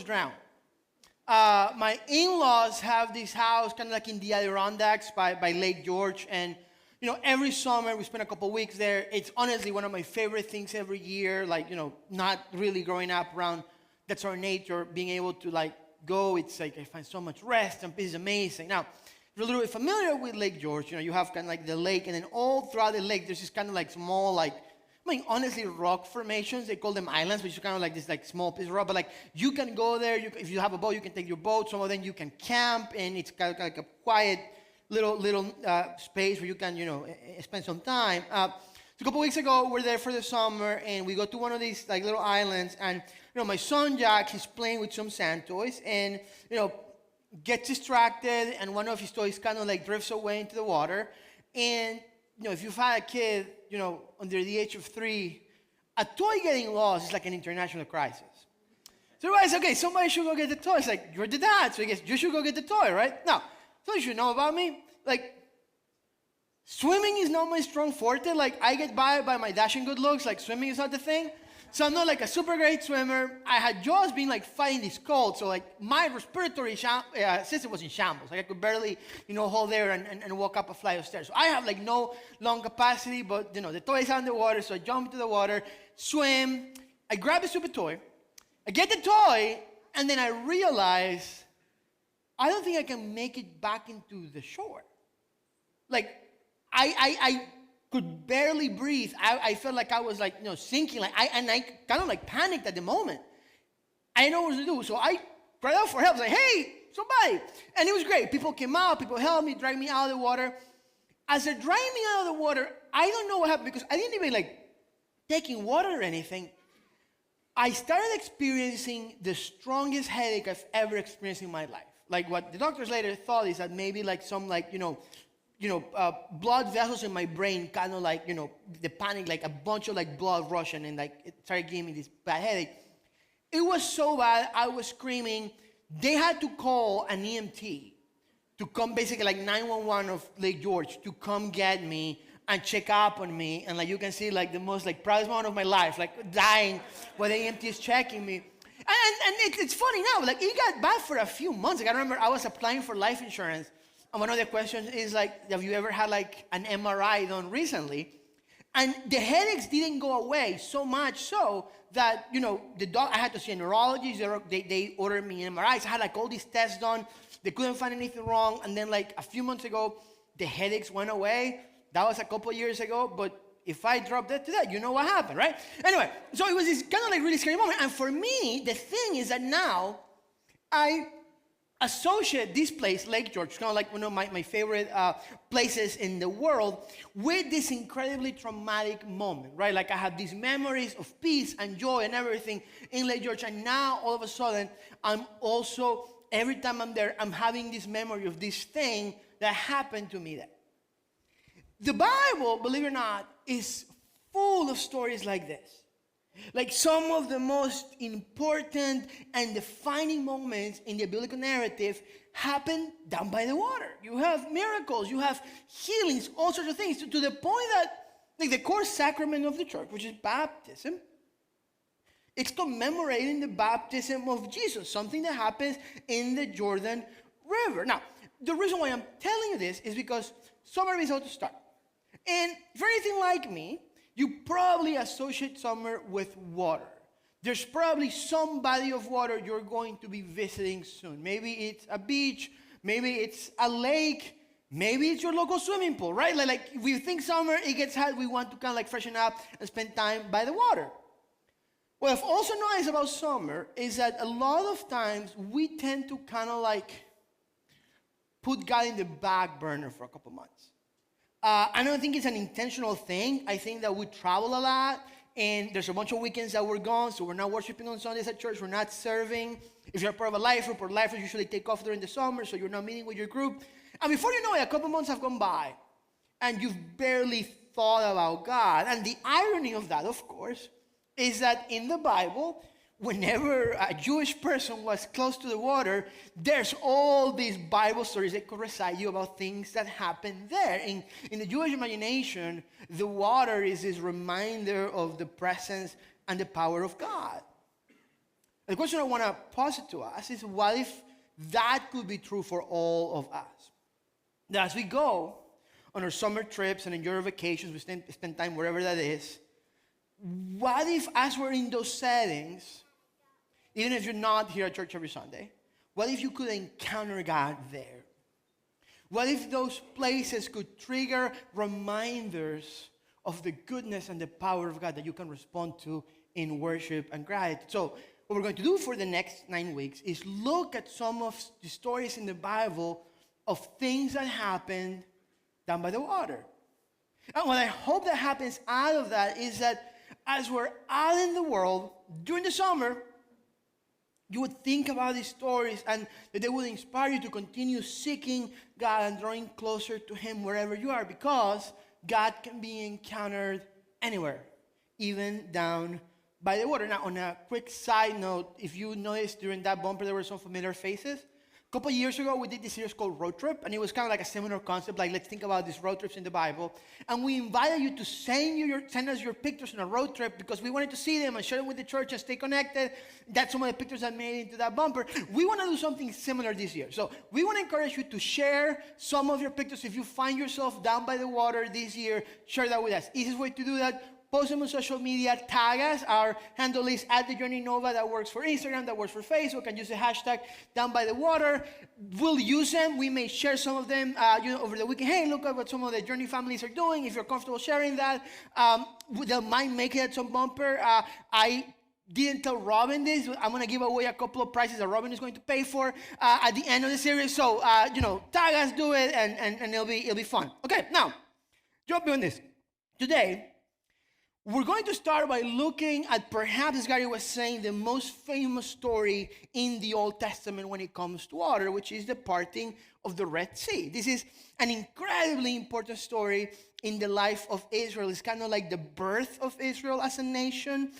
almost drowned. My in-laws have this house kind of like in the Adirondacks by Lake George. And, every summer we spend a couple weeks there. It's honestly one of my favorite things every year. Like, not really growing up around that sort of nature, being able to like go, it's like I find so much rest and peace. Is amazing. Now, if you're a little bit familiar with Lake George, you have kind of like the lake, and then all throughout the lake, there's this kind of like small, honestly, rock formations. They call them islands, which is kind of like this like small piece of rock. But like you can go there. If you have a boat, you can take your boat. Some of them you can camp, and it's kind of like a quiet little space where you can spend some time. So a couple weeks ago, we're there for the summer, and we go to one of these like little islands, and my son Jack, he's playing with some sand toys, and gets distracted, and one of his toys kind of like drifts away into the water. And if you've had a kid, under the age of 3, a toy getting lost is like an international crisis. So everybody's okay, somebody should go get the toy. It's like, you're the dad, so I guess you should go get the toy, right? Now, so you should know about me. Like, swimming is not my strong forte. Like, I get by my dashing good looks. Like, swimming is not the thing. So I'm not like a super great swimmer. I had just been like fighting this cold. So like my respiratory system was in shambles. Like I could barely, hold there and walk up a flight of stairs. So I have like no lung capacity, but the toy is out in the water. So I jump into the water, swim. I grab the stupid toy. I get the toy, and then I realize I don't think I can make it back into the shore. Like I could barely breathe. I felt like I was like, sinking. Like I kind of like panicked at the moment. I didn't know what to do. So I cried out for help. I was like, hey, somebody. And it was great. People came out. People helped me, dragged me out of the water. As they're dragging me out of the water, I don't know what happened because I didn't even like taking water or anything. I started experiencing the strongest headache I've ever experienced in my life. Like what the doctors later thought is that maybe like some like, blood vessels in my brain kind of like, the panic, like a bunch of like blood rushing, and like it started giving me this bad headache. It was so bad, I was screaming. They had to call an EMT to come, basically like 911 of Lake George, to come get me and check up on me. And like you can see like the most like proudest moment of my life, like dying while the EMT is checking me. And it's funny now, like it got bad for a few months. Like I remember I was applying for life insurance, and one of the questions is like, have you ever had like an MRI done recently? And the headaches didn't go away, so much so that, I had to see a neurologist. They ordered me an MRI. So I had like all these tests done. They couldn't find anything wrong. And then like a few months ago, the headaches went away. That was a couple of years ago. But if I drop dead to that, you know what happened, right? Anyway, so it was this kind of like really scary moment. And for me, the thing is that now I associate this place, Lake George, kind of like one of my favorite places in the world, with this incredibly traumatic moment, right? Like I have these memories of peace and joy and everything in Lake George, and now all of a sudden, I'm also, every time I'm there, I'm having this memory of this thing that happened to me there. The Bible, believe it or not, is full of stories like this. Like some of the most important and defining moments in the biblical narrative happen down by the water. You have miracles, you have healings, all sorts of things, to the point that like the core sacrament of the church, which is baptism, it's commemorating the baptism of Jesus, something that happens in the Jordan River. Now, the reason why I'm telling you this is because summer is about to start. And if you're anything like me, you probably associate summer with water. There's probably some body of water you're going to be visiting soon. Maybe it's a beach, maybe it's a lake, maybe it's your local swimming pool, right? Like we think summer, it gets hot, we want to kind of like freshen up and spend time by the water. What I've also noticed about summer is that a lot of times we tend to kind of like put God in the back burner for a couple months. I don't think it's an intentional thing. I think that we travel a lot, and there's a bunch of weekends that we're gone, so we're not worshiping on Sundays at church. We're not serving. If you're part of a life group, or life groups usually take off during the summer, so you're not meeting with your group. And before you know it, a couple months have gone by, and you've barely thought about God. And the irony of that, of course, is that in the Bible, whenever a Jewish person was close to the water, there's all these Bible stories that could recite you about things that happened there. In the Jewish imagination, the water is this reminder of the presence and the power of God. The question I want to posit to us is, what if that could be true for all of us? That as we go on our summer trips and enjoy our vacations, we spend time wherever that is, what if as we're in those settings, even if you're not here at church every Sunday, what if you could encounter God there? What if those places could trigger reminders of the goodness and the power of God that you can respond to in worship and gratitude? So what we're going to do for the next 9 weeks is look at some of the stories in the Bible of things that happened down by the water. And what I hope that happens out of that is that as we're out in the world during the summer, you would think about these stories and that they would inspire you to continue seeking God and drawing closer to Him wherever you are, because God can be encountered anywhere, even down by the water. Now, on a quick side note, if you noticed during that bumper there were some familiar faces. A couple years ago, we did this series called Road Trip, and it was kind of like a similar concept, like let's think about these road trips in the Bible. And we invited you to send us your pictures on a road trip because we wanted to see them and share them with the church and stay connected. That's some of the pictures that made it into that bumper. We want to do something similar this year. So we want to encourage you to share some of your pictures. If you find yourself down by the water this year, share that with us. Easiest way to do that, post them on social media, tag us. Our handle is @TheJourneyNova. That works for Instagram, that works for Facebook, and use the hashtag down by the water. We'll use them. We may share some of them over the weekend. Hey, look at what some of the Journey families are doing. If you're comfortable sharing that, they might make it at some bumper. I didn't tell Robin this. I'm going to give away a couple of prizes that Robin is going to pay for at the end of the series. So, tag us, do it, and it'll be fun. Okay, now, jump on this. Today, we're going to start by looking at, perhaps, as Gary was saying, the most famous story in the Old Testament when it comes to water, which is the parting of the Red Sea. This is an incredibly important story in the life of Israel. It's kind of like the birth of Israel as a nation.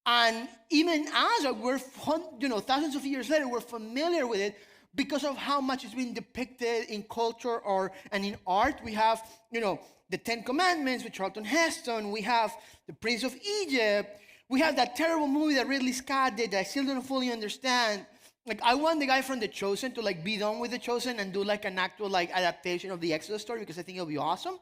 And even as we're, thousands of years later, we're familiar with it because of how much it's been depicted in culture and in art. We have, the Ten Commandments with Charlton Heston. We have The Prince of Egypt. We have that terrible movie that Ridley Scott did that I still don't fully understand. Like, I want the guy from The Chosen to be done with The Chosen and do an actual adaptation of the Exodus story, because I think it'll be awesome.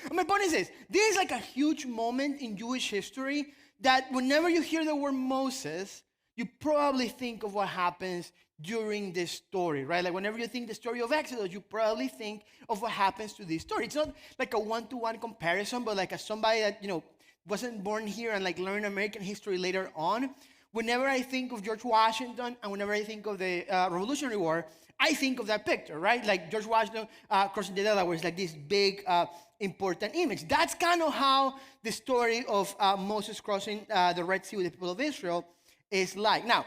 And my point is this is a huge moment in Jewish history that whenever you hear the word Moses, you probably think of what happens during this story, right? Like, whenever you think the story of Exodus, you probably think of what happens to this story. It's not like a one-to-one comparison, but as somebody that, wasn't born here and learned American history later on, whenever I think of George Washington and whenever I think of the Revolutionary War, I think of that picture, right? Like George Washington crossing the Delaware is this big, important image. That's kind of how the story of Moses crossing the Red Sea with the people of Israel is like. Now,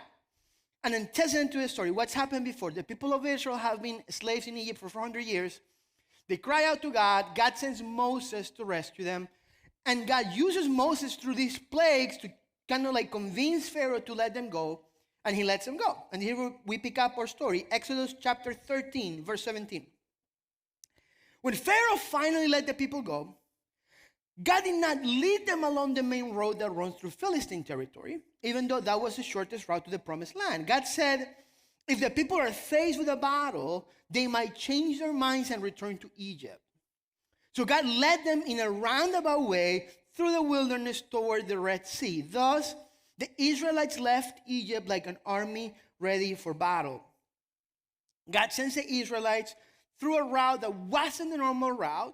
an antecedent to the story, what's happened before? The people of Israel have been slaves in Egypt for 400 years. They cry out to God. God sends Moses to rescue them. And God uses Moses through these plagues to kind of convince Pharaoh to let them go. And he lets them go. And here we pick up our story. Exodus chapter 13, verse 17. When Pharaoh finally let the people go, God did not lead them along the main road that runs through Philistine territory, even though that was the shortest route to the promised land. God said, if the people are faced with a battle, they might change their minds and return to Egypt. So God led them in a roundabout way through the wilderness toward the Red Sea. Thus, the Israelites left Egypt like an army ready for battle. God sends the Israelites through a route that wasn't the normal route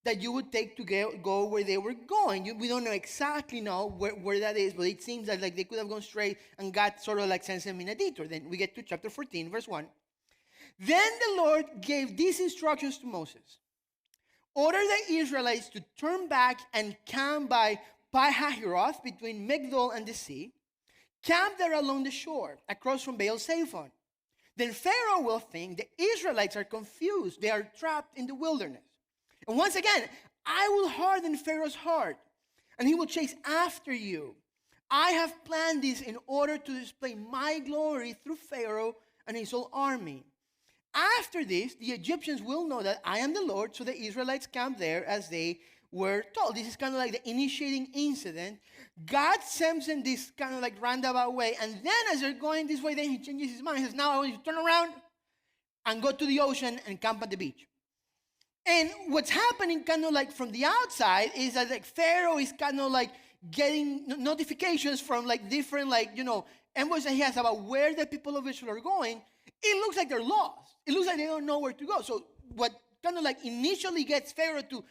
that you would take to go where they were going. We don't know exactly where that is, but it seems that they could have gone straight, and God sort of sends them in a detour. Then we get to chapter 14, verse 1. Then the Lord gave these instructions to Moses. Order the Israelites to turn back and camp by Pi-hahiroth between Migdol and the sea. Camp there along the shore, across from Baal-Zephon. Then Pharaoh will think the Israelites are confused. They are trapped in the wilderness. And once again, I will harden Pharaoh's heart, and he will chase after you. I have planned this in order to display my glory through Pharaoh and his whole army. After this, the Egyptians will know that I am the Lord, so the Israelites camp there as they were told. This is kind of like the initiating incident. God sends them this kind of like roundabout way, and then as they're going this way, then he changes his mind. He says, now I want you to turn around and go to the ocean and camp at the beach. And what's happening kind of like from the outside is that like Pharaoh is kind of like getting notifications from like different envoys that he has about where the people of Israel are going. It looks like they're lost. It looks like they don't know where to go. So what kind of like initially gets Pharaoh to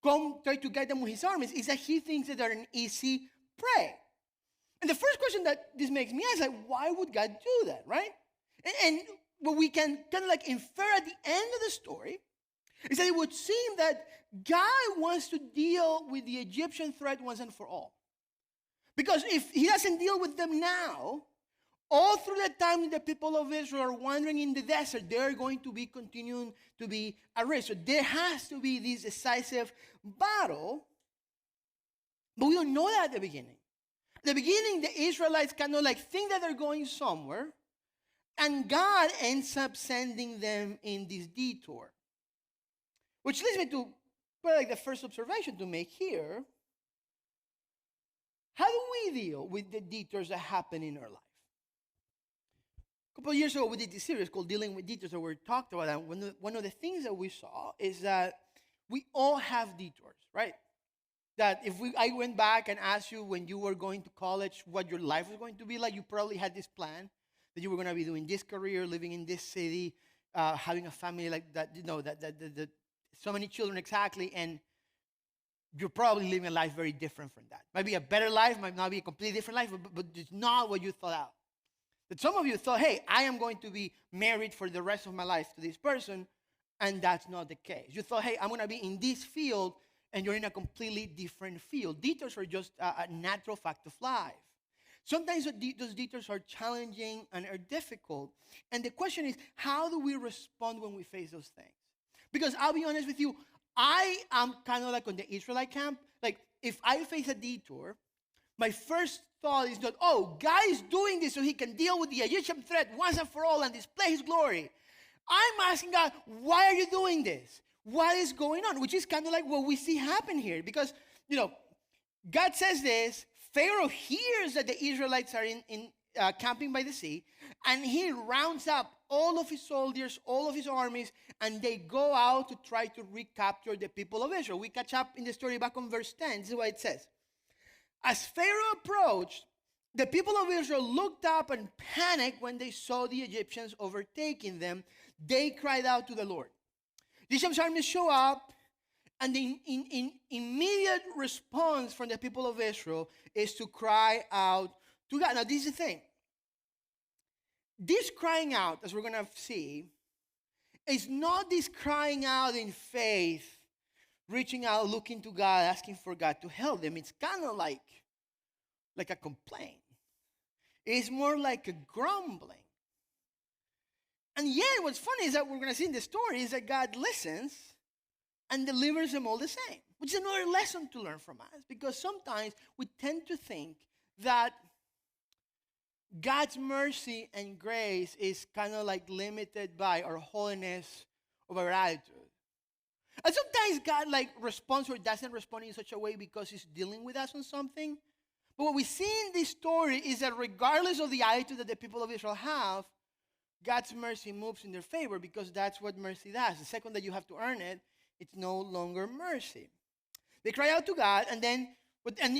come try to guide them with his armies is that he thinks that they're an easy prey. And the first question that this makes me ask is like, why would God do that, right? And what we can kind of like infer at the end of the story is that it would seem that God wants to deal with the Egyptian threat once and for all. Because if he doesn't deal with them now, all through the time the people of Israel are wandering in the desert, they're going to be continuing to be at risk. So there has to be this decisive battle, but we don't know that at the beginning. At the beginning, the Israelites kind of like think that they're going somewhere, and God ends up sending them in this detour. Which leads me to the first observation to make here. How do we deal with the detours that happen in our life? A couple of years ago, we did this series called Dealing with Detours, where we talked about that. One of the things that we saw is that we all have detours, right? That if I went back and asked you when you were going to college what your life was going to be like, you probably had this plan that you were going to be doing this career, living in this city, having a family like that, that so many children exactly, and you're probably living a life very different from that. Might be a better life, might not be a completely different life, but it's not what you thought out. That some of you thought, hey, I am going to be married for the rest of my life to this person, and that's not the case. You thought, hey, I'm going to be in this field, and you're in a completely different field. Detours are just a natural fact of life. Sometimes those detours are challenging and are difficult. And the question is, how do we respond when we face those things? Because I'll be honest with you, I am kind of like on the Israelite camp. Like, if I face a detour, my first thought is not, oh, God is doing this so he can deal with the Egyptian threat once and for all and display his glory. I'm asking God, why are you doing this? What is going on? Which is kind of like what we see happen here. Because, God says this, Pharaoh hears that the Israelites are camping by the sea, and he rounds up all of his soldiers, all of his armies, and they go out to try to recapture the people of Israel. We catch up in the story back on verse 10. This is what it says. As Pharaoh approached, the people of Israel looked up and panicked when they saw the Egyptians overtaking them. They cried out to the Lord. The Egyptian armies show up, and the immediate response from the people of Israel is to cry out to God. Now, this is the thing. This crying out, as we're going to see, is not this crying out in faith, reaching out, looking to God, asking for God to help them. It's kind of like a complaint. It's more like a grumbling. And yet, what's funny is that we're going to see in the story is that God listens and delivers them all the same, which is another lesson to learn from us, because sometimes we tend to think that God's mercy and grace is kind of like limited by our holiness of our attitude. And sometimes God responds or doesn't respond in such a way because he's dealing with us on something. But what we see in this story is that regardless of the attitude that the people of Israel have, God's mercy moves in their favor, because that's what mercy does. The second that you have to earn it, it's no longer mercy. They cry out to God, and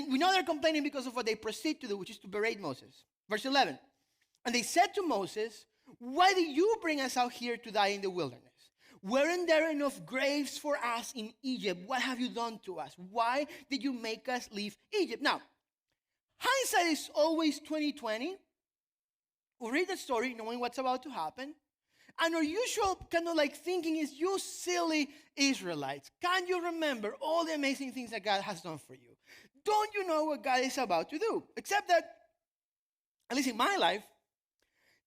we know they're complaining because of what they proceed to do, which is to berate Moses. Verse 11, and they said to Moses, why did you bring us out here to die in the wilderness? Weren't there enough graves for us in Egypt? What have you done to us? Why did you make us leave Egypt? Now, hindsight is always 20/20. We read the story knowing what's about to happen. And our usual kind of thinking is, you silly Israelites, can't you remember all the amazing things that God has done for you? Don't you know what God is about to do? Except that, at least in my life,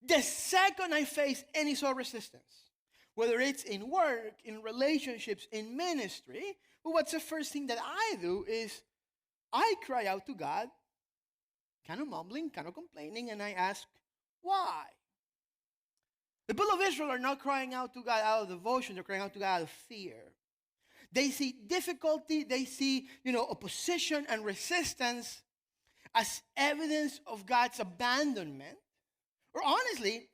the second I face any sort of resistance, whether it's in work, in relationships, in ministry, well, what's the first thing that I do is I cry out to God, kind of mumbling, kind of complaining, and I ask, why? The people of Israel are not crying out to God out of devotion, they're crying out to God out of fear. They see difficulty, they see, opposition and resistance as evidence of God's abandonment, or honestly,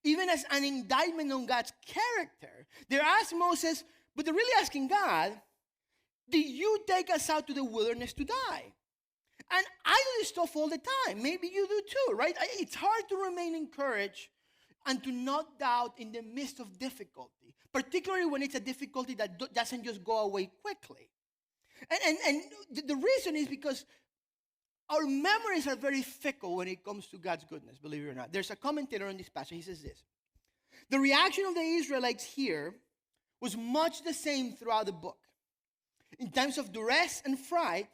even as an indictment on God's character. They're asking Moses, but they're really asking God, did you take us out to the wilderness to die? And I do this stuff all the time. Maybe you do too, right? It's hard to remain encouraged and to not doubt in the midst of difficulty, particularly when it's a difficulty that doesn't just go away quickly. And the reason is because our memories are very fickle when it comes to God's goodness, believe it or not. There's a commentator on this passage. He says this: the reaction of the Israelites here was much the same throughout the book. In times of duress and fright,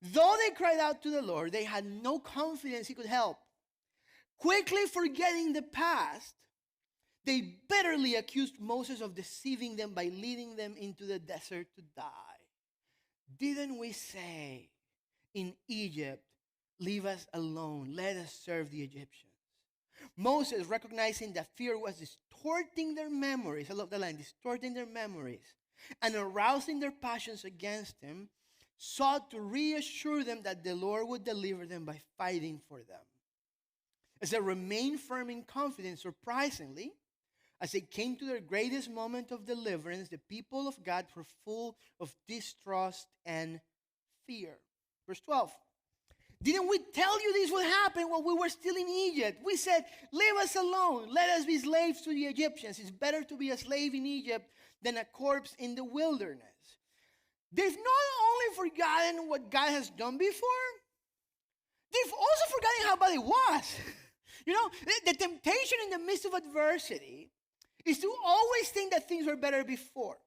though they cried out to the Lord, they had no confidence he could help. Quickly forgetting the past, they bitterly accused Moses of deceiving them by leading them into the desert to die. Didn't we say in Egypt, leave us alone, let us serve the Egyptians? Moses, recognizing that fear was distorting their memories, I love the line, distorting their memories, and arousing their passions against him, sought to reassure them that the Lord would deliver them by fighting for them. As they remained firm in confidence, surprisingly, as they came to their greatest moment of deliverance, the people of God were full of distrust and fear. Verse 12. Didn't we tell you this would happen while we were still in Egypt? We said, leave us alone. Let us be slaves to the Egyptians. It's better to be a slave in Egypt than a corpse in the wilderness. They've not only forgotten what God has done before, they've also forgotten how bad it was. The temptation in the midst of adversity is to always think that things were better before.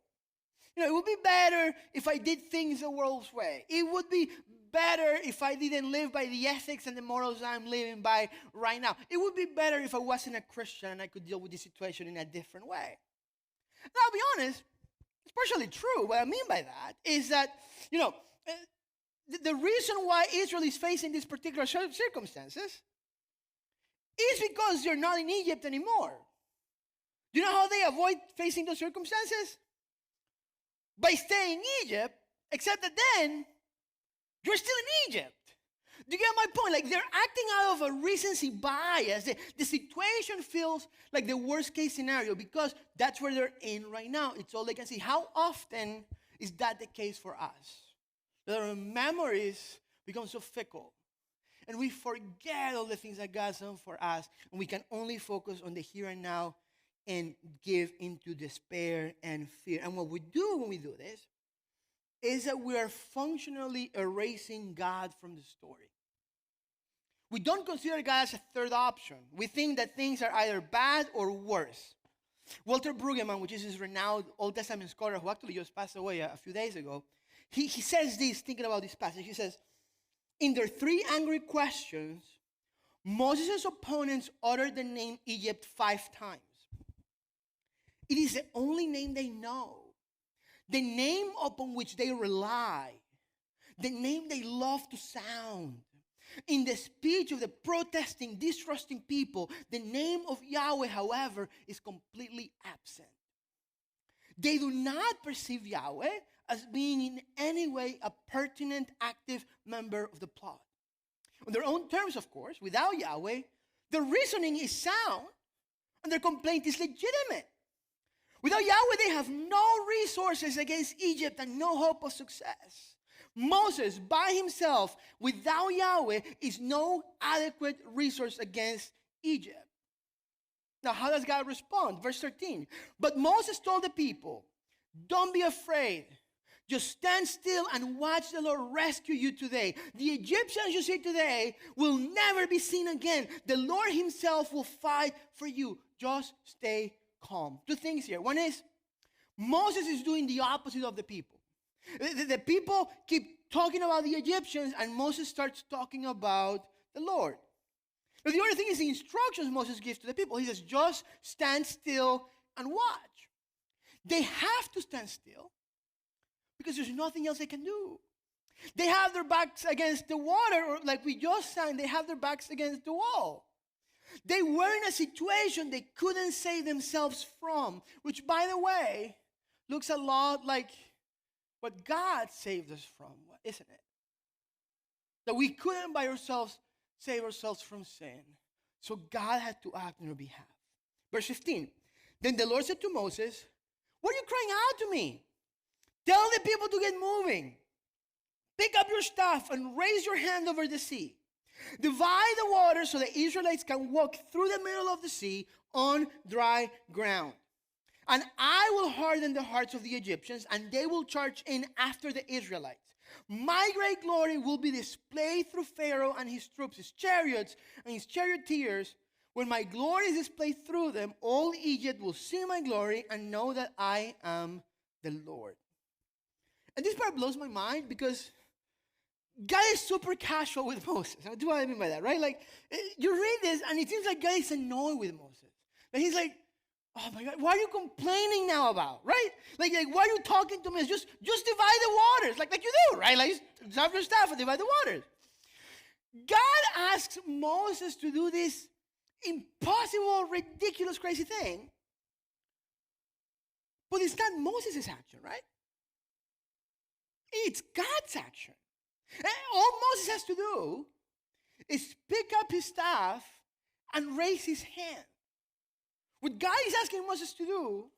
It would be better if I did things the world's way. It would be better if I didn't live by the ethics and the morals I'm living by right now. It would be better if I wasn't a Christian and I could deal with this situation in a different way. And I'll be honest, it's partially true. What I mean by that is that, the reason why Israel is facing these particular circumstances is because they're not in Egypt anymore. Do you know how they avoid facing those circumstances? By staying in Egypt, except that then you're still in Egypt. Do you get my point? Like, they're acting out of a recency bias. The situation feels like the worst case scenario because that's where they're in right now. It's all they can see. How often is that the case for us? That our memories become so fickle and we forget all the things that God's done for us, and we can only focus on the here and now and give into despair and fear. And what we do when we do this is that we are functionally erasing God from the story. We don't consider God as a third option. We think that things are either bad or worse. Walter Brueggemann, which is this renowned Old Testament scholar who actually just passed away a few days ago, he says this, thinking about this passage. He says, in their three angry questions, Moses' opponents uttered the name Egypt 5 times. It is the only name they know, the name upon which they rely, the name they love to sound. In the speech of the protesting, distrusting people, the name of Yahweh, however, is completely absent. They do not perceive Yahweh as being in any way a pertinent, active member of the plot. On their own terms, of course, without Yahweh, their reasoning is sound and their complaint is legitimate. Without Yahweh, they have no resources against Egypt and no hope of success. Moses, by himself, without Yahweh, is no adequate resource against Egypt. Now, how does God respond? Verse 13. But Moses told the people, don't be afraid. Just stand still and watch the Lord rescue you today. The Egyptians you see today will never be seen again. The Lord himself will fight for you. Just stay calm. 2 things here. One is, Moses is doing the opposite of the people. The people keep talking about the Egyptians, and Moses starts talking about the Lord. But the other thing is the instructions Moses gives to the people. He says, just stand still and watch. They have to stand still because there's nothing else they can do. They have their backs against the water, or like we just sang, they have their backs against the wall. They were in a situation they couldn't save themselves from, which, by the way, looks a lot like what God saved us from, isn't it? That we couldn't by ourselves save ourselves from sin. So God had to act on our behalf. Verse 15. Then the Lord said to Moses, "What are you crying out to me? Tell the people to get moving. Pick up your staff and raise your hand over the sea. Divide the water so the Israelites can walk through the middle of the sea on dry ground. And I will harden the hearts of the Egyptians, and they will charge in after the Israelites. My great glory will be displayed through Pharaoh and his troops, his chariots and his charioteers. When my glory is displayed through them, all Egypt will see my glory and know that I am the Lord." And this part blows my mind because God is super casual with Moses. Do you know what I mean by that, right? Like, you read this, and it seems like God is annoyed with Moses. Like, he's like, "Oh my God, what are you complaining now about, right? Like why are you talking to me? Just divide the waters, like you do, right? Like, just have your staff and divide the waters." God asks Moses to do this impossible, ridiculous, crazy thing. But it's not Moses' action, right? It's God's action. And all Moses has to do is pick up his staff and raise his hand. What God is asking Moses to do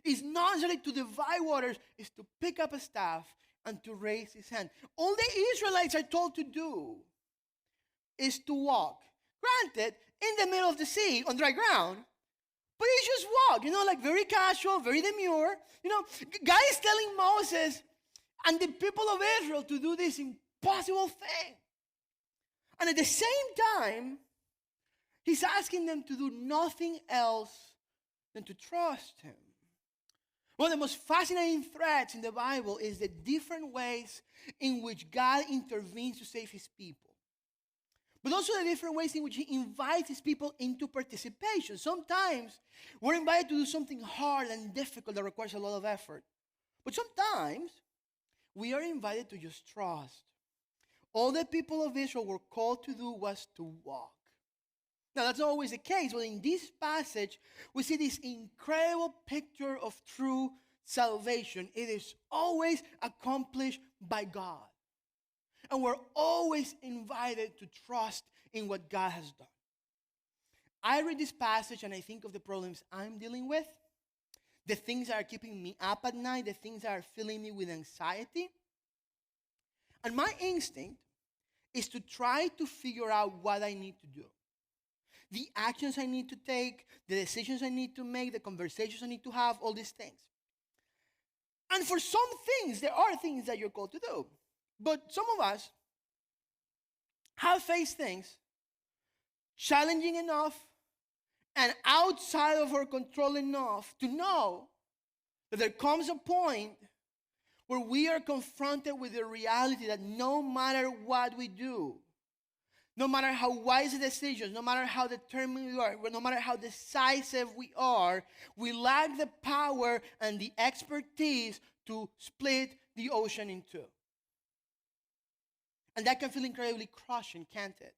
is not necessarily to divide waters, is to pick up a staff and to raise his hand. All the Israelites are told to do is to walk. Granted, in the middle of the sea, on dry ground, but he just walked, like very casual, very demure. God is telling Moses and the people of Israel to do this impossible thing. And at the same time, he's asking them to do nothing else than to trust him. One of the most fascinating threads in the Bible is the different ways in which God intervenes to save his people. But also the different ways in which he invites his people into participation. Sometimes we're invited to do something hard and difficult that requires a lot of effort. But sometimes we are invited to just trust. All the people of Israel were called to do was to walk. Now, that's not always the case, but in this passage, we see this incredible picture of true salvation. It is always accomplished by God. And we're always invited to trust in what God has done. I read this passage and I think of the problems I'm dealing with, the things that are keeping me up at night, the things that are filling me with anxiety. And my instinct is to try to figure out what I need to do. The actions I need to take, the decisions I need to make, the conversations I need to have, all these things. And for some things, there are things that you're called to do. But some of us have faced things challenging enough and outside of our control enough to know that there comes a point where we are confronted with the reality that no matter what we do, no matter how wise the decisions, no matter how determined we are, no matter how decisive we are, we lack the power and the expertise to split the ocean in two. And that can feel incredibly crushing, can't it?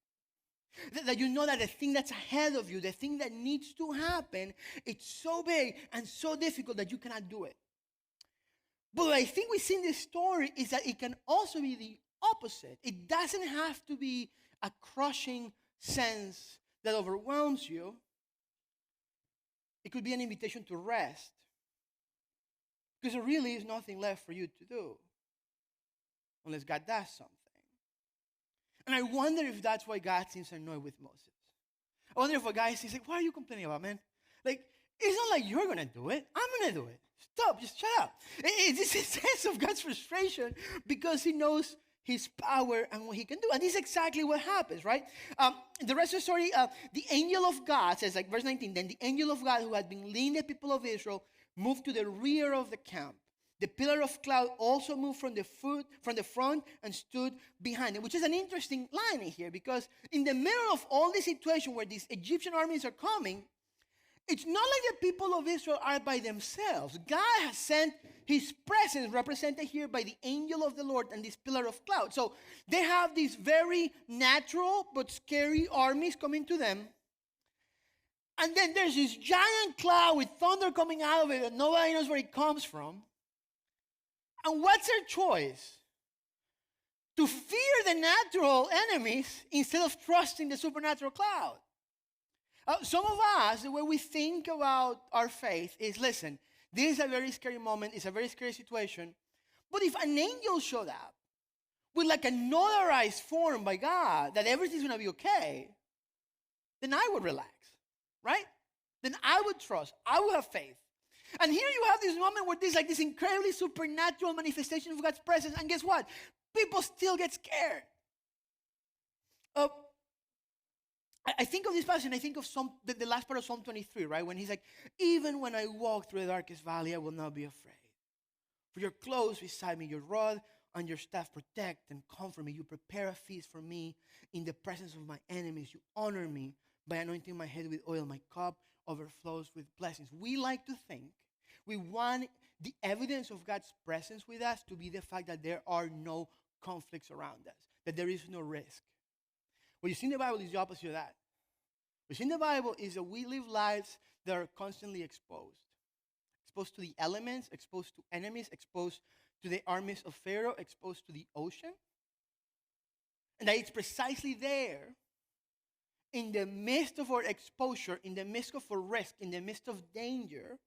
That you know that the thing that's ahead of you, the thing that needs to happen, it's so big and so difficult that you cannot do it. But what I think we see in this story is that it can also be the opposite. It doesn't have to be a crushing sense that overwhelms you. It could be an invitation to rest. Because there really is nothing left for you to do unless God does something. And I wonder if that's why God seems annoyed with Moses. I wonder if a guy says, like, "What are you complaining about, man? Like, it's not like you're going to do it. I'm going to do it. Stop, just shut up." It's a sense of God's frustration because he knows his power and what he can do. And this is exactly what happens, right? The rest of the story, the angel of God says, like verse 19, then the angel of God who had been leading the people of Israel moved to the rear of the camp. The pillar of cloud also moved from the front and stood behind it, which is an interesting line in here because in the middle of all this situation where these Egyptian armies are coming, it's not like the people of Israel are by themselves. God has sent his presence, represented here by the angel of the Lord and this pillar of cloud. So they have these very natural but scary armies coming to them. And then there's this giant cloud with thunder coming out of it and nobody knows where it comes from. And what's our choice? To fear the natural enemies instead of trusting the supernatural cloud. Some of us, the way we think about our faith is, listen, this is a very scary moment, it's a very scary situation, but if an angel showed up with like a notarized form by God that everything's going to be okay, then I would relax, right? Then I would trust, I would have faith. And here you have this moment where there's like this incredibly supernatural manifestation of God's presence, and guess what? People still get scared. I think of this passage, and I think of the last part of Psalm 23, right? When he's like, even when I walk through the darkest valley, I will not be afraid. For you're close beside me, your rod and your staff protect and comfort me. You prepare a feast for me in the presence of my enemies. You honor me by anointing my head with oil. My cup overflows with blessings. We like to think, we want the evidence of God's presence with us to be the fact that there are no conflicts around us, that there is no risk. What you see in the Bible is the opposite of that. What you see in the Bible is that we live lives that are constantly exposed. Exposed to the elements, exposed to enemies, exposed to the armies of Pharaoh, exposed to the ocean. And that it's precisely there, in the midst of our exposure, in the midst of our risk, in the midst of danger,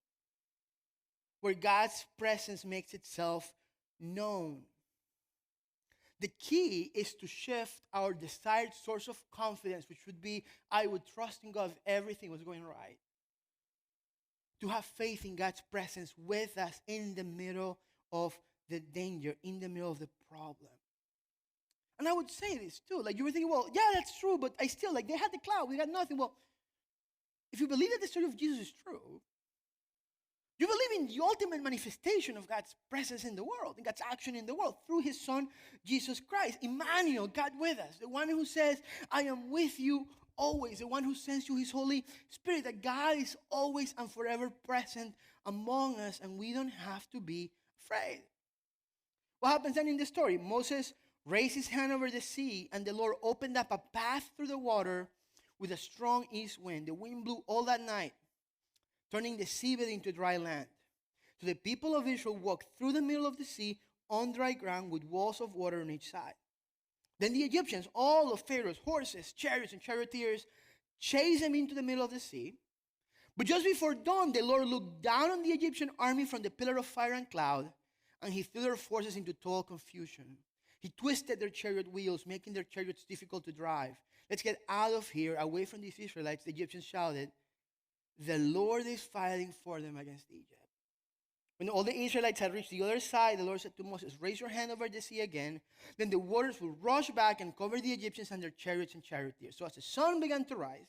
where God's presence makes itself known. The key is to shift our desired source of confidence, which would be, I would trust in God if everything was going right, to have faith in God's presence with us in the middle of the danger, in the middle of the problem. And I would say this too, like you were thinking, well, yeah, that's true, but I still, like they had the cloud, we got nothing. Well, if you believe that the story of Jesus is true, you believe in the ultimate manifestation of God's presence in the world, in God's action in the world, through his son, Jesus Christ. Emmanuel, God with us, the one who says, I am with you always, the one who sends you his Holy Spirit, that God is always and forever present among us, and we don't have to be afraid. What happens then in the story? Moses raised his hand over the sea, and the Lord opened up a path through the water with a strong east wind. The wind blew all that night, turning the seabed into dry land. So the people of Israel walked through the middle of the sea on dry ground with walls of water on each side. Then the Egyptians, all of Pharaoh's horses, chariots, and charioteers, chased them into the middle of the sea. But just before dawn, the Lord looked down on the Egyptian army from the pillar of fire and cloud, and he threw their forces into total confusion. He twisted their chariot wheels, making their chariots difficult to drive. Let's get out of here, away from these Israelites, the Egyptians shouted. The Lord is fighting for them against Egypt. When all the Israelites had reached the other side, the Lord said to Moses, raise your hand over the sea again. Then the waters will rush back and cover the Egyptians and their chariots and charioteers. So as the sun began to rise,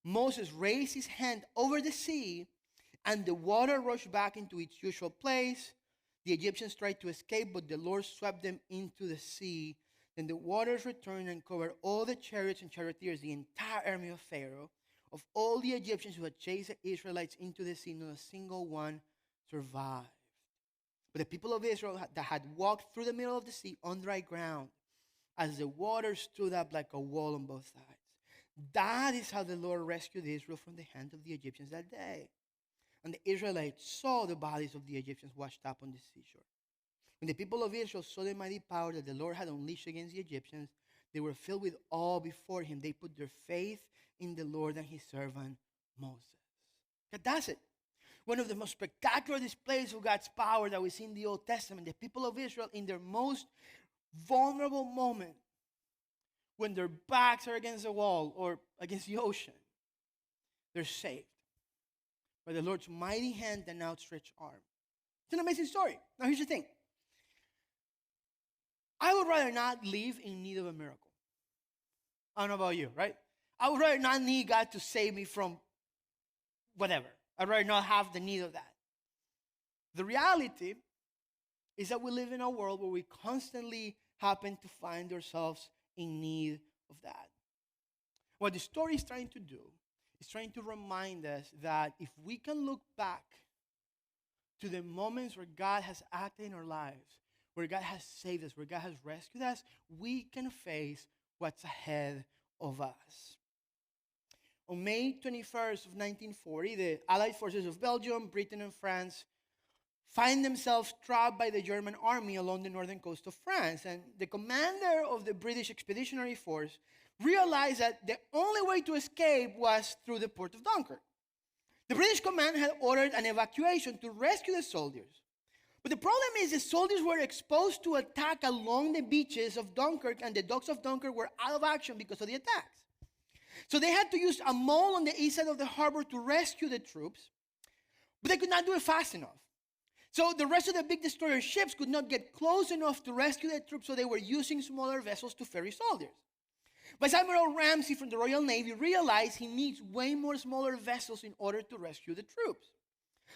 Moses raised his hand over the sea, and the water rushed back into its usual place. The Egyptians tried to escape, but the Lord swept them into the sea. Then the waters returned and covered all the chariots and charioteers, the entire army of Pharaoh. Of all the Egyptians who had chased the Israelites into the sea, not a single one survived. But the people of Israel that had walked through the middle of the sea on dry ground, as the water stood up like a wall on both sides. That is how the Lord rescued Israel from the hand of the Egyptians that day. And the Israelites saw the bodies of the Egyptians washed up on the seashore. When the people of Israel saw the mighty power that the Lord had unleashed against the Egyptians, they were filled with awe before him. They put their faith in the Lord and his servant Moses. God does it. One of the most spectacular displays of God's power that we see in the Old Testament, the people of Israel in their most vulnerable moment, when their backs are against the wall or against the ocean, they're saved by the Lord's mighty hand and outstretched arm. It's an amazing story. Now here's the thing. I would rather not live in need of a miracle. I don't know about you, right? I would rather not need God to save me from whatever. I'd rather not have the need of that. The reality is that we live in a world where we constantly happen to find ourselves in need of that. What the story is trying to do is trying to remind us that if we can look back to the moments where God has acted in our lives, where God has saved us, where God has rescued us, we can face what's ahead of us. On May 21st of 1940, the Allied forces of Belgium, Britain, and France find themselves trapped by the German army along the northern coast of France. And the commander of the British Expeditionary Force realized that the only way to escape was through the port of Dunkirk. The British command had ordered an evacuation to rescue the soldiers. But the problem is the soldiers were exposed to attack along the beaches of Dunkirk, and the docks of Dunkirk were out of action because of the attacks. So they had to use a mole on the east side of the harbor to rescue the troops, but they could not do it fast enough. So the rest of the big destroyer ships could not get close enough to rescue the troops, so they were using smaller vessels to ferry soldiers. Vice Admiral Ramsey from the Royal Navy realized he needs way more smaller vessels in order to rescue the troops.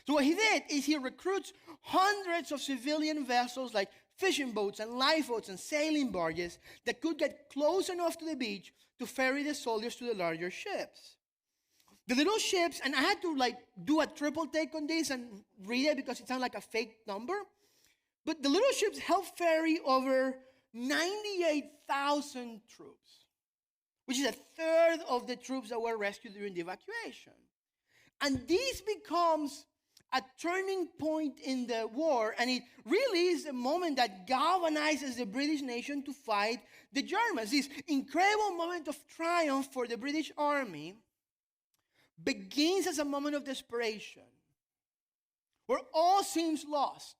So what he did is he recruits hundreds of civilian vessels like fishing boats and lifeboats and sailing barges that could get close enough to the beach to ferry the soldiers to the larger ships. The little ships, and I had to do a triple take on this and read it because it sounded like a fake number, but the little ships helped ferry over 98,000 troops, which is a third of the troops that were rescued during the evacuation. And this becomes a turning point in the war, and it really is the moment that galvanizes the British nation to fight the Germans. This incredible moment of triumph for the British army begins as a moment of desperation, where all seems lost,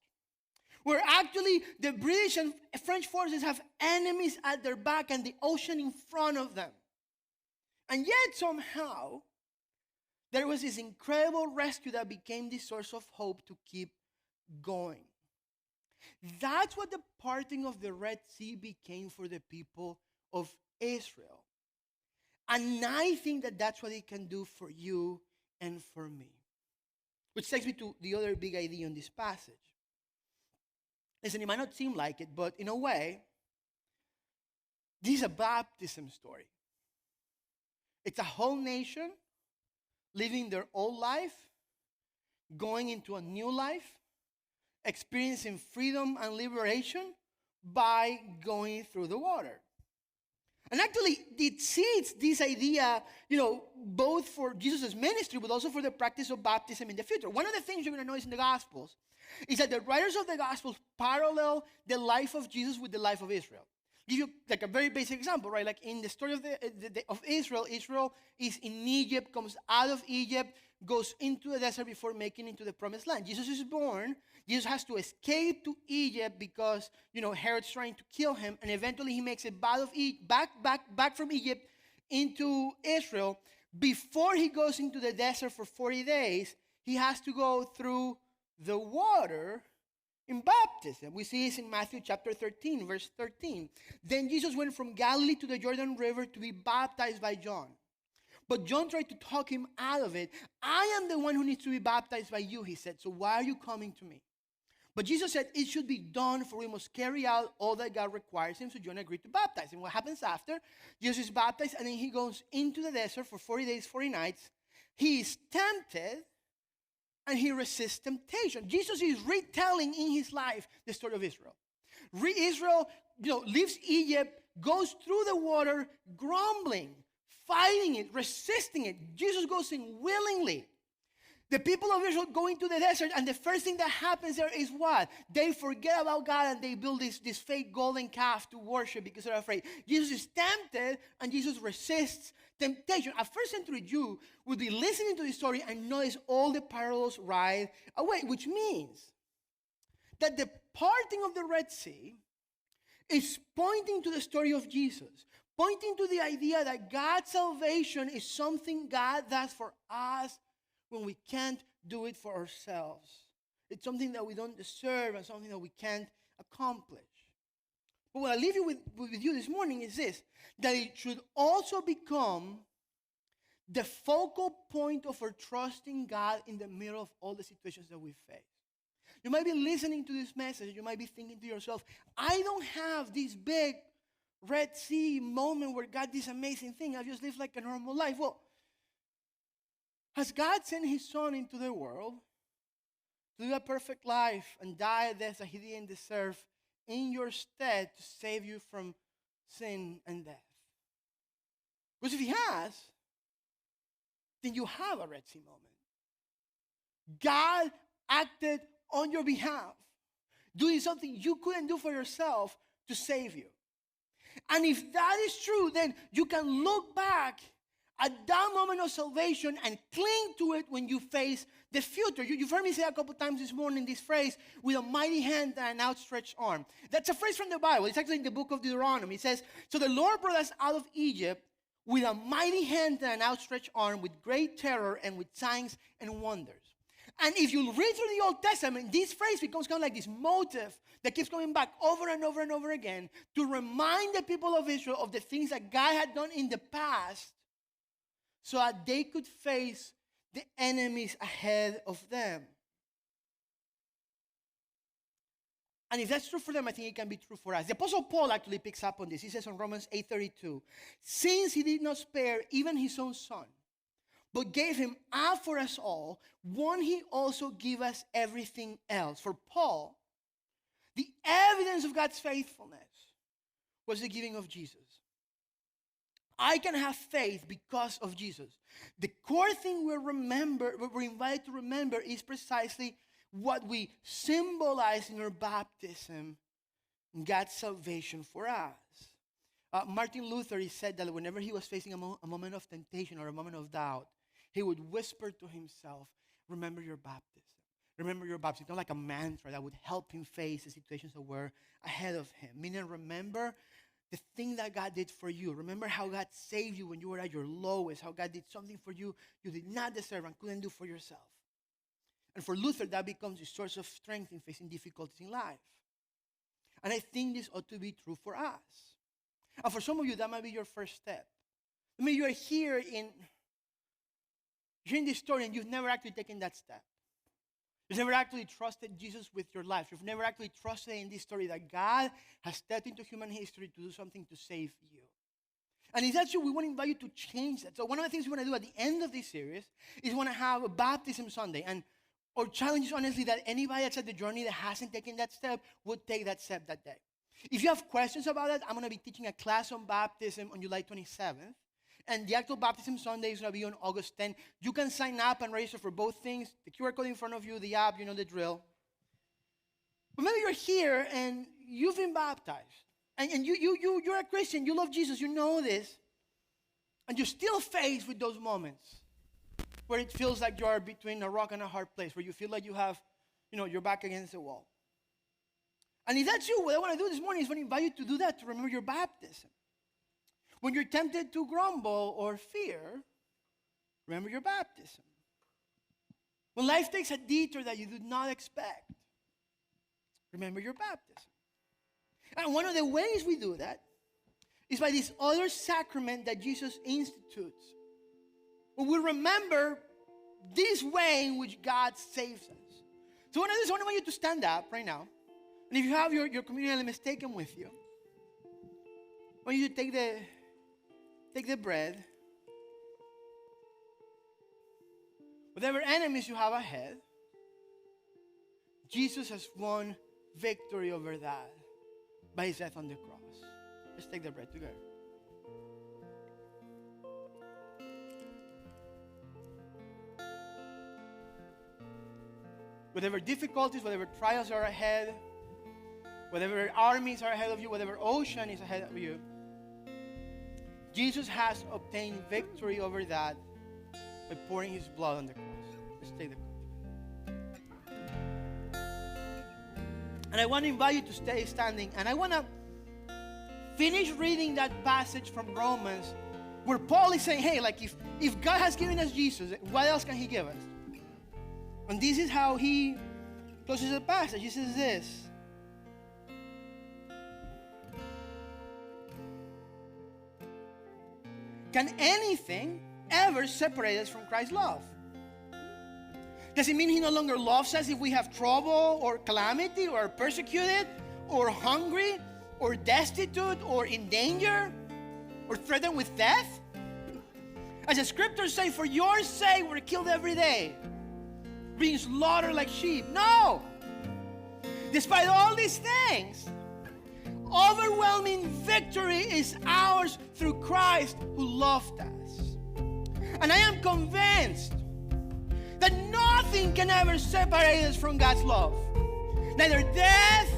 where actually the British and French forces have enemies at their back and the ocean in front of them. And yet somehow, there was this incredible rescue that became the source of hope to keep going. That's what the parting of the Red Sea became for the people of Israel. And I think that that's what it can do for you and for me. Which takes me to the other big idea in this passage. Listen, it might not seem like it, but in a way, this is a baptism story. It's a whole nation living their old life, going into a new life, experiencing freedom and liberation by going through the water. And actually, it seeds this idea, both for Jesus' ministry, but also for the practice of baptism in the future. One of the things you're going to notice in the Gospels is that the writers of the Gospels parallel the life of Jesus with the life of Israel. Give you a very basic example, right? Like in the story of Israel, Israel is in Egypt, comes out of Egypt, goes into the desert before making it into the promised land. Jesus is born. Jesus has to escape to Egypt because, Herod's trying to kill him, and eventually he makes it back from Egypt into Israel. Before he goes into the desert for 40 days, he has to go through the water in baptism. We see this in Matthew chapter 13, verse 13. Then Jesus went from Galilee to the Jordan River to be baptized by John. But John tried to talk him out of it. I am the one who needs to be baptized by you, he said. So why are you coming to me? But Jesus said, it should be done, for we must carry out all that God requires him. So John agreed to baptize him. What happens after? Jesus is baptized, and then he goes into the desert for 40 days, 40 nights. He is tempted, and he resists temptation. Jesus is retelling in his life the story of Israel. Israel, leaves Egypt, goes through the water, grumbling, fighting it, resisting it. Jesus goes in willingly. The people of Israel go into the desert, and the first thing that happens there is what? They forget about God, and they build this fake golden calf to worship because they're afraid. Jesus is tempted, and Jesus resists temptation. A first century Jew would be listening to this story and notice all the parallels right away, which means that the parting of the Red Sea is pointing to the story of Jesus, pointing to the idea that God's salvation is something God does for us when we can't do it for ourselves. It's something that we don't deserve and something that we can't accomplish. But what I leave you with you this morning is this, that it should also become the focal point of our trust in God in the middle of all the situations that we face. You might be listening to this message. You might be thinking to yourself, I don't have this big Red Sea moment where God did this amazing thing. I just live like a normal life. Well, has God sent his son into the world to live a perfect life and die a death that he didn't deserve in your stead to save you from sin and death? Because if he has, then you have a Red Sea moment. God acted on your behalf, doing something you couldn't do for yourself to save you. And if that is true, then you can look back at that moment of salvation and cling to it when you face the future. You've heard me say a couple times this morning this phrase, with a mighty hand and an outstretched arm. That's a phrase from the Bible. It's actually in the book of Deuteronomy. It says, so the Lord brought us out of Egypt with a mighty hand and an outstretched arm, with great terror and with signs and wonders. And if you read through the Old Testament, this phrase becomes kind of like this motive that keeps coming back over and over and over again to remind the people of Israel of the things that God had done in the past so that they could face the enemies ahead of them. And if that's true for them, I think it can be true for us. The Apostle Paul actually picks up on this. He says in Romans 8:32, since he did not spare even his own son, but gave him up for us all, won't he also give us everything else? For Paul, the evidence of God's faithfulness was the giving of Jesus. I can have faith because of Jesus. The core thing we're invited to remember is precisely what we symbolize in our baptism, God's salvation for us. Martin Luther, he said that whenever he was facing a moment of temptation or a moment of doubt, he would whisper to himself, remember your baptism. Remember your baptism. It's not like a mantra that would help him face the situations that were ahead of him. Meaning, remember the thing that God did for you. Remember how God saved you when you were at your lowest, how God did something for you you did not deserve and couldn't do for yourself. And for Luther, that becomes a source of strength in facing difficulties in life. And I think this ought to be true for us. And for some of you, that might be your first step. I mean, you're here in this story and you've never actually taken that step. You've never actually trusted Jesus with your life. You've never actually trusted in this story that God has stepped into human history to do something to save you. And if that's you, we want to invite you to change that. So one of the things we want to do at the end of this series is we want to have a baptism Sunday. And our challenge is honestly that anybody that's at the journey that hasn't taken that step would take that step that day. If you have questions about it, I'm going to be teaching a class on baptism on July 27th. And the actual baptism Sunday is going to be on August 10th. You can sign up and register for both things. The QR code in front of you, the app, you know the drill. But maybe you're here and you've been baptized. And you're a Christian. You love Jesus. You know this. And you're still faced with those moments where it feels like you're between a rock and a hard place, where you feel like you have, your back against the wall. And if that's you, what I want to do this morning is want to invite you to do that, to remember your baptism. When you're tempted to grumble or fear, remember your baptism. When life takes a detour that you did not expect, remember your baptism. And one of the ways we do that is by this other sacrament that Jesus institutes. When we remember this way in which God saves us. So what I do is I want you to stand up right now. And if you have your communion elements, take them with you. I want you to take the bread. Whatever enemies you have ahead, Jesus has won victory over that by his death on the cross. Let's take the bread together. Whatever difficulties, whatever trials are ahead, whatever armies are ahead of you, whatever ocean is ahead of you, Jesus has obtained victory over that by pouring his blood on the cross. Let's take the cup. And I want to invite you to stay standing. And I want to finish reading that passage from Romans where Paul is saying, hey, like if God has given us Jesus, what else can he give us? And this is how he closes the passage. He says this. Can anything ever separate us from Christ's love? Does it mean he no longer loves us if we have trouble or calamity or are persecuted or hungry or destitute or in danger or threatened with death? As the scriptures say, for your sake we're killed every day, being slaughtered like sheep. No! Despite all these things, overwhelming victory is ours through Christ who loved us. And I am convinced that nothing can ever separate us from God's love. Neither death,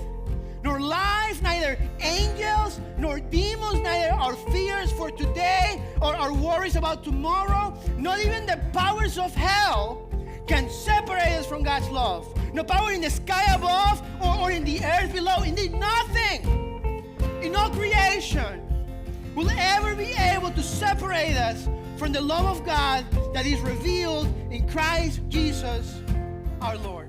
nor life, neither angels, nor demons, neither our fears for today or our worries about tomorrow, not even the powers of hell can separate us from God's love. No power in the sky above or in the earth below. Indeed, nothing in all creation will ever be able to separate us from the love of God that is revealed in Christ Jesus our Lord.